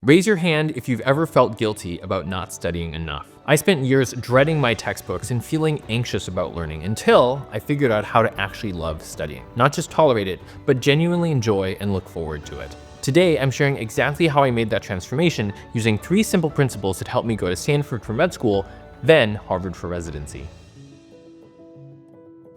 Raise your hand if you've ever felt guilty about not studying enough. I spent years dreading my textbooks and feeling anxious about learning until I figured out how to actually love studying. Not just tolerate it, but genuinely enjoy and look forward to it. Today, I'm sharing exactly how I made that transformation using 3 simple principles that helped me go to Stanford for med school, then Harvard for residency.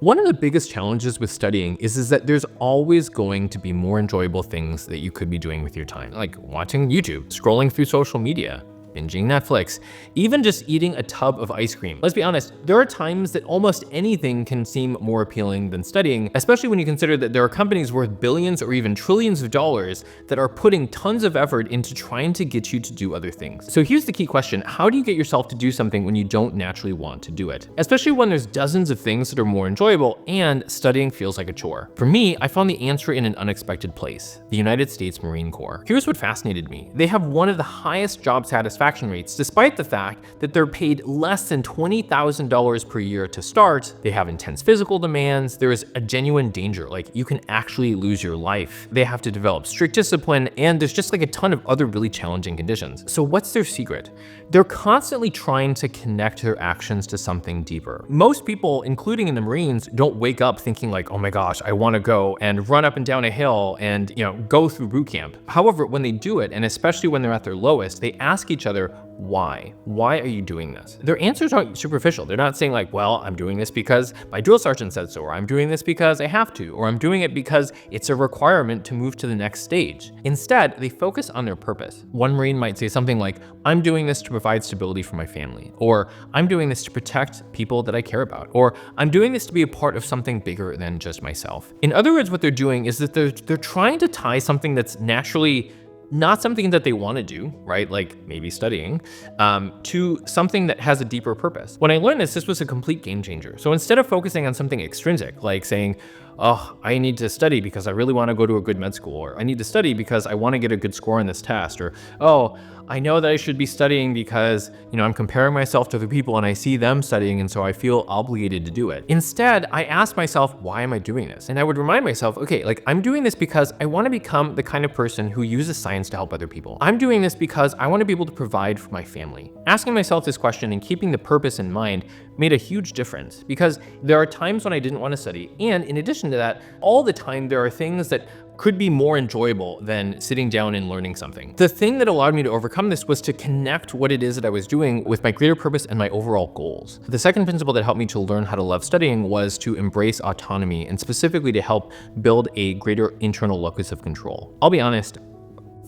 One of the biggest challenges with studying is that there's always going to be more enjoyable things that you could be doing with your time, like watching YouTube, scrolling through social media, binging Netflix, even just eating a tub of ice cream. Let's be honest, there are times that almost anything can seem more appealing than studying, especially when you consider that there are companies worth billions or even trillions of dollars that are putting tons of effort into trying to get you to do other things. So here's the key question: how do you get yourself to do something when you don't naturally want to do it? Especially when there's dozens of things that are more enjoyable and studying feels like a chore. For me, I found the answer in an unexpected place: the United States Marine Corps. Here's what fascinated me. They have one of the highest job satisfaction rates, despite the fact that they're paid less than $20,000 per year to start. They have intense physical demands. There is a genuine danger, like you can actually lose your life. They have to develop strict discipline, and there's just like a ton of other really challenging conditions. So what's their secret? They're constantly trying to connect their actions to something deeper. Most people, including in the Marines, don't wake up thinking like, oh my gosh, I want to go and run up and down a hill and go through boot camp. However, when they do it, and especially when they're at their lowest, they ask each other, why? Why are you doing this? Their answers aren't superficial. They're not saying like, well, I'm doing this because my drill sergeant said so, or I'm doing this because I have to, or I'm doing it because it's a requirement to move to the next stage. Instead, they focus on their purpose. One Marine might say something like, I'm doing this to provide stability for my family, or I'm doing this to protect people that I care about, or I'm doing this to be a part of something bigger than just myself. In other words, what they're doing is that they're trying to tie something that's naturally not something that they want to do, right? Like maybe studying, to something that has a deeper purpose. When I learned this was a complete game changer. So instead of focusing on something extrinsic, like saying, oh, I need to study because I really want to go to a good med school, or I need to study because I want to get a good score on this test, or, oh, I know that I should be studying because, I'm comparing myself to other people and I see them studying and so I feel obligated to do it. Instead, I asked myself, why am I doing this? And I would remind myself, okay, like I'm doing this because I want to become the kind of person who uses science to help other people. I'm doing this because I want to be able to provide for my family. Asking myself this question and keeping the purpose in mind made a huge difference, because there are times when I didn't want to study. And in addition to that, all the time there are things that could be more enjoyable than sitting down and learning something. The thing that allowed me to overcome this was to connect what it is that I was doing with my greater purpose and my overall goals. The second principle that helped me to learn how to love studying was to embrace autonomy, and specifically to help build a greater internal locus of control. I'll be honest,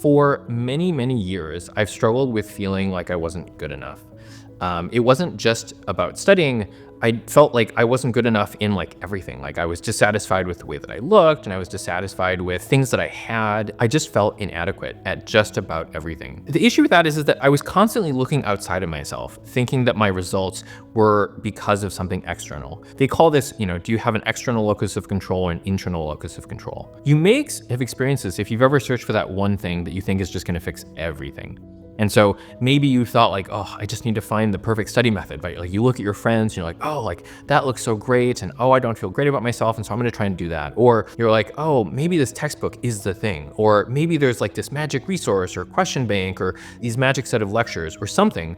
for many, many years, I've struggled with feeling like I wasn't good enough. It wasn't just about studying. I felt like I wasn't good enough in like everything. Like I was dissatisfied with the way that I looked, and I was dissatisfied with things that I had. I just felt inadequate at just about everything. The issue with that is that I was constantly looking outside of myself, thinking that my results were because of something external. They call this, do you have an external locus of control or an internal locus of control? You may have experienced this if you've ever searched for that one thing that you think is just going to fix everything. And so maybe you thought like, oh, I just need to find the perfect study method, right? Like you look at your friends and you're like, oh, like that looks so great. And oh, I don't feel great about myself. And so I'm going to try and do that. Or you're like, oh, maybe this textbook is the thing. Or maybe there's like this magic resource or question bank or these magic set of lectures or something.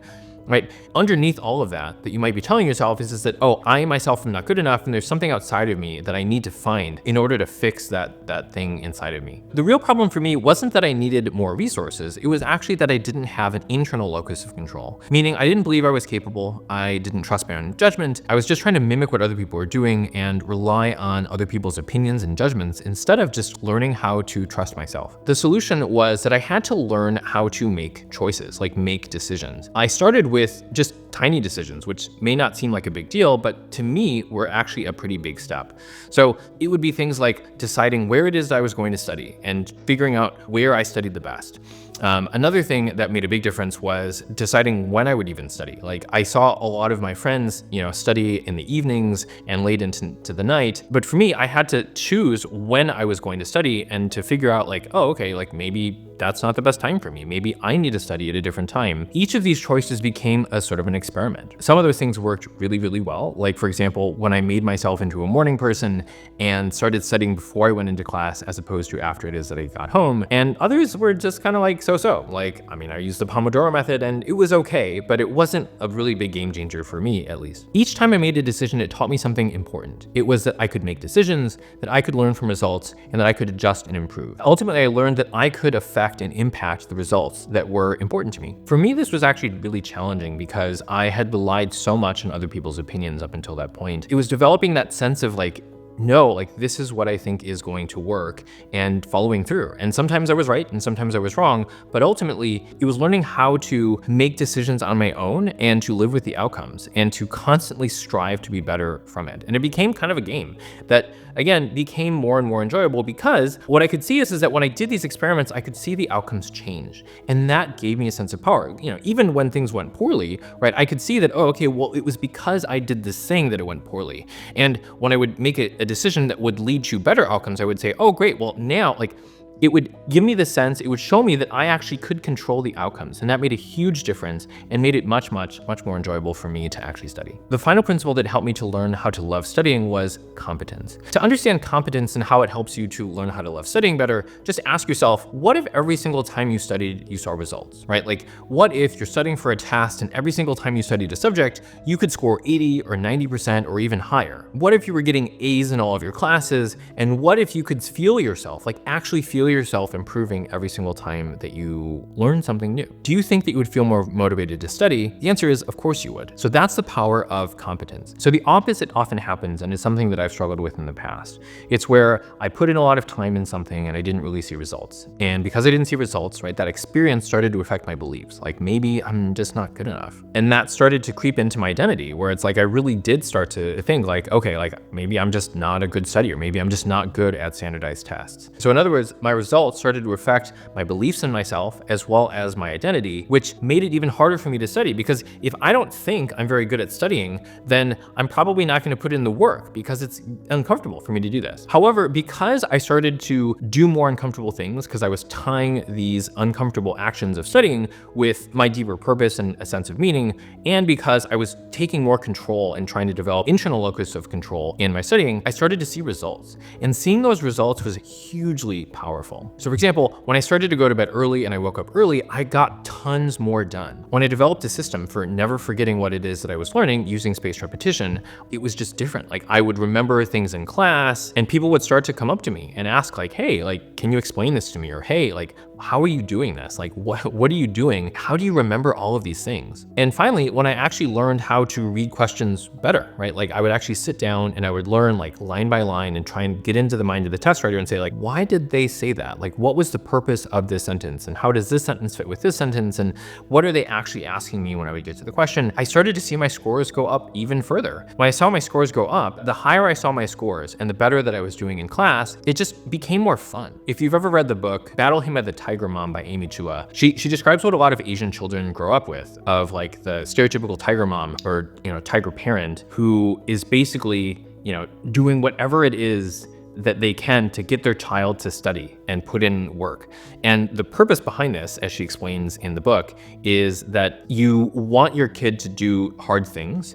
Right? Underneath all of that you might be telling yourself is that, oh, I myself am not good enough, and there's something outside of me that I need to find in order to fix that thing inside of me. The real problem for me wasn't that I needed more resources. It was actually that I didn't have an internal locus of control, meaning I didn't believe I was capable. I didn't trust my own judgment. I was just trying to mimic what other people were doing and rely on other people's opinions and judgments instead of just learning how to trust myself. The solution was that I had to learn how to make choices, like make decisions. I started with just tiny decisions, which may not seem like a big deal, but to me were actually a pretty big step. So it would be things like deciding where it is that I was going to study and figuring out where I studied the best. Another thing that made a big difference was deciding when I would even study. Like I saw a lot of my friends, study in the evenings and late into the night. But for me, I had to choose when I was going to study and to figure out like, oh, okay, like maybe that's not the best time for me. Maybe I need to study at a different time. Each of these choices became a sort of an experiment. Some of those things worked really, really well. Like for example, when I made myself into a morning person and started studying before I went into class as opposed to after it is that I got home. And others were just kind of like so-so. Like, I mean, I used the Pomodoro method and it was okay, but it wasn't a really big game changer for me, at least. Each time I made a decision, it taught me something important. It was that I could make decisions, that I could learn from results, and that I could adjust and improve. Ultimately, I learned that I could affect and impact the results that were important to me. For me, this was actually really challenging because I had relied so much on other people's opinions up until that point. It was developing that sense of like, no, like this is what I think is going to work and following through. And sometimes I was right and sometimes I was wrong, but ultimately it was learning how to make decisions on my own and to live with the outcomes and to constantly strive to be better from it. And it became kind of a game that, again, became more and more enjoyable because what I could see is that when I did these experiments, I could see the outcomes change. And that gave me a sense of power. You know, even when things went poorly, right, I could see that, oh, okay, well, it was because I did this thing that it went poorly. And when I would make a decision that would lead to better outcomes, I would say, oh, great, well, now, like, it would give me the sense, it would show me that I actually could control the outcomes. And that made a huge difference and made it much, much, much more enjoyable for me to actually study. The final principle that helped me to learn how to love studying was competence. To understand competence and how it helps you to learn how to love studying better, just ask yourself, what if every single time you studied, you saw results, right? Like, what if you're studying for a test and every single time you studied a subject, you could score 80 or 90% or even higher? What if you were getting A's in all of your classes? And what if you could feel yourself, like actually feel yourself improving every single time that you learn something new? Do you think that you would feel more motivated to study? The answer is, of course you would. So that's the power of competence. So the opposite often happens, and is something that I've struggled with in the past. It's where I put in a lot of time in something and I didn't really see results. And because I didn't see results, right, that experience started to affect my beliefs. Like, maybe I'm just not good enough. And that started to creep into my identity, where it's like I really did start to think like, okay, like maybe I'm just not a good studier. Maybe I'm just not good at standardized tests. So in other words, my results started to affect my beliefs in myself as well as my identity, which made it even harder for me to study, because if I don't think I'm very good at studying, then I'm probably not going to put in the work because it's uncomfortable for me to do this. However, because I started to do more uncomfortable things, because I was tying these uncomfortable actions of studying with my deeper purpose and a sense of meaning, and because I was taking more control and trying to develop internal locus of control in my studying, I started to see results. And seeing those results was hugely powerful. So for example, when I started to go to bed early and I woke up early, I got tons more done. When I developed a system for never forgetting what it is that I was learning using spaced repetition, it was just different. Like, I would remember things in class and people would start to come up to me and ask like, hey, like, can you explain this to me? Or hey, like, how are you doing this? Like, what are you doing? How do you remember all of these things? And finally, when I actually learned how to read questions better, right? Like, I would actually sit down and I would learn like line by line and try and get into the mind of the test writer and say like, why did they say that? Like, what was the purpose of this sentence? And how does this sentence fit with this sentence? And what are they actually asking me when I would get to the question? I started to see my scores go up even further. When I saw my scores go up, the higher I saw my scores and the better that I was doing in class, it just became more fun. If you've ever read the book, Battle Hymn of the Tiger Mom by Amy Chua, she describes what a lot of Asian children grow up with, of like the stereotypical tiger mom or, you know, tiger parent who is basically, you know, doing whatever it is that they can to get their child to study and put in work. And the purpose behind this, as she explains in the book, is that you want your kid to do hard things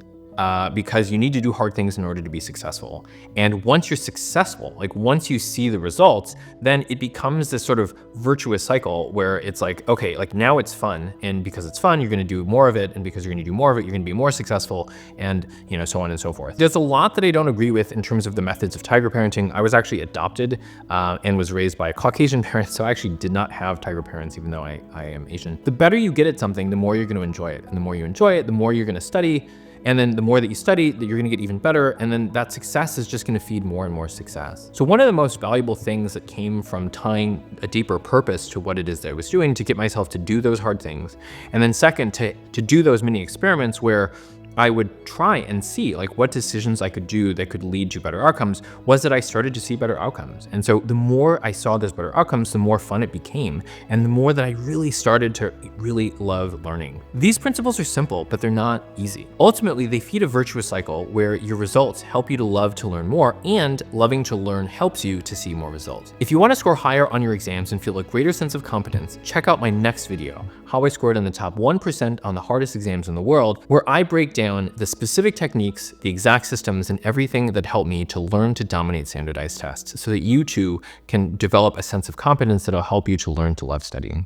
because you need to do hard things in order to be successful. And once you're successful, like once you see the results, then it becomes this sort of virtuous cycle where it's like, okay, like now it's fun. And because it's fun, you're gonna do more of it. And because you're gonna do more of it, you're gonna be more successful, and you know, so on and so forth. There's a lot that I don't agree with in terms of the methods of tiger parenting. I was actually adopted and was raised by a Caucasian parent, so I actually did not have tiger parents, even though I am Asian. The better you get at something, the more you're gonna enjoy it. And the more you enjoy it, the more you're gonna study. And then the more that you study, that you're gonna get even better. And then that success is just gonna feed more and more success. So one of the most valuable things that came from tying a deeper purpose to what it is that I was doing to get myself to do those hard things. And then second, to do those mini experiments where I would try and see like what decisions I could do that could lead to better outcomes, was that I started to see better outcomes. And so the more I saw those better outcomes, the more fun it became, and the more that I really started to really love learning. These principles are simple, but they're not easy. Ultimately, they feed a virtuous cycle where your results help you to love to learn more, and loving to learn helps you to see more results. If you want to score higher on your exams and feel a greater sense of competence, check out my next video, how I scored in the top 1% on the hardest exams in the world, where I break down the specific techniques, the exact systems, and everything that helped me to learn to dominate standardized tests so that you too can develop a sense of competence that'll help you to learn to love studying.